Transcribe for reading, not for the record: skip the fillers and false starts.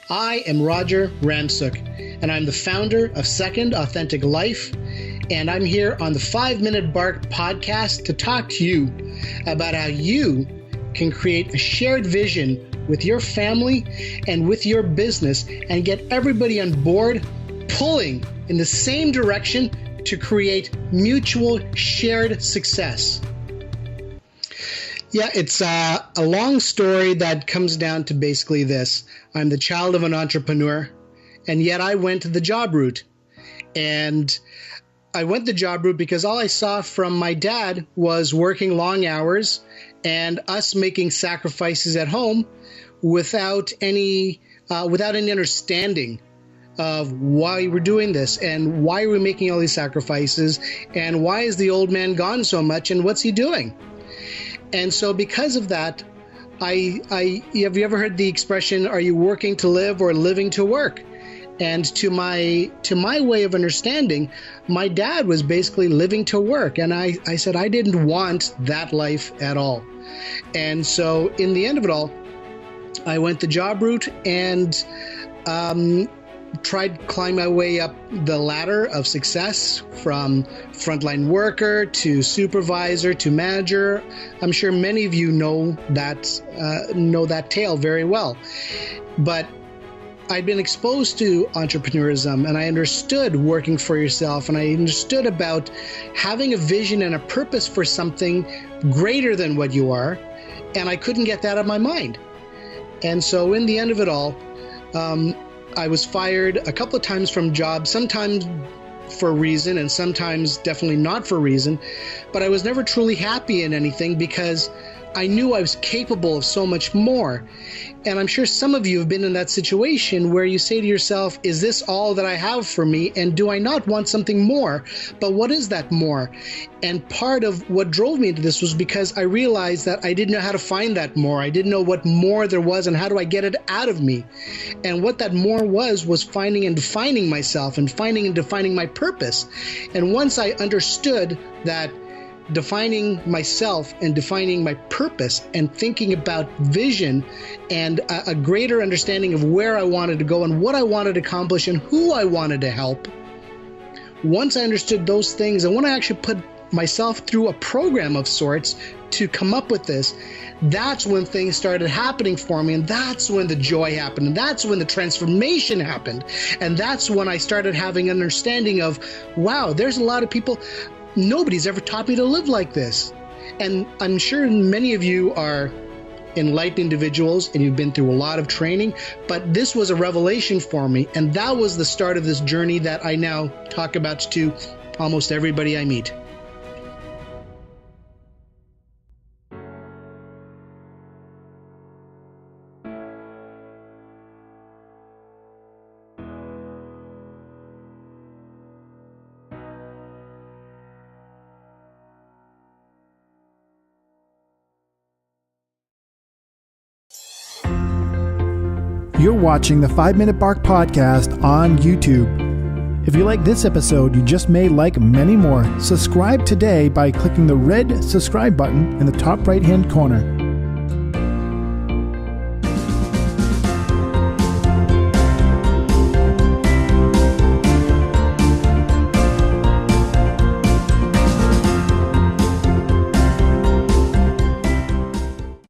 I am Roger Ramsukh, and I'm the founder of Second Authentic Life, and I'm here on the 5-Minute Bark podcast to talk to you about how you can create a shared vision with your family and with your business and get everybody on board pulling in the same direction to create mutual shared success. Yeah, it's a long story that comes down to basically this. I'm the child of an entrepreneur, and yet I went the job route. And I went the job route because all I saw from my dad was working long hours and us making sacrifices at home without any understanding of why we're doing this and why we're making all these sacrifices and why is the old man gone so much and what's he doing? And so because of that, have you ever heard the expression, are you working to live or living to work? And to my way of understanding, my dad was basically living to work. And I said I didn't want that life at all. And so in the end of it all, I went the job route and tried to climb my way up the ladder of success from frontline worker to supervisor to manager. I'm sure many of you know that tale very well. But I'd been exposed to entrepreneurism and I understood working for yourself and I understood about having a vision and a purpose for something greater than what you are. And I couldn't get that out of my mind. And so in the end of it all, I was fired a couple of times from jobs, sometimes for a reason and sometimes definitely not for a reason. But I was never truly happy in anything because I knew I was capable of so much more. And I'm sure some of you have been in that situation where you say to yourself, is this all that I have for me? And do I not want something more? But what is that more? And part of what drove me into this was because I realized that I didn't know how to find that more. I didn't know what more there was and how do I get it out of me? And what that more was finding and defining myself and finding and defining my purpose. And once I understood that defining myself and defining my purpose and thinking about vision and a greater understanding of where I wanted to go and what I wanted to accomplish and who I wanted to help. Once I understood those things and when I actually put myself through a program of sorts to come up with this, that's when things started happening for me, and that's when the joy happened, and that's when the transformation happened, and that's when I started having an understanding of, wow, there's a lot of people. Nobody's ever taught me to live like this. And I'm sure many of you are enlightened individuals and you've been through a lot of training, but this was a revelation for me. And that was the start of this journey that I now talk about to almost everybody I meet. You're watching the 5-Minute Bark podcast on YouTube. If you like this episode, you just may like many more. Subscribe today by clicking the red subscribe button in the top right-hand corner.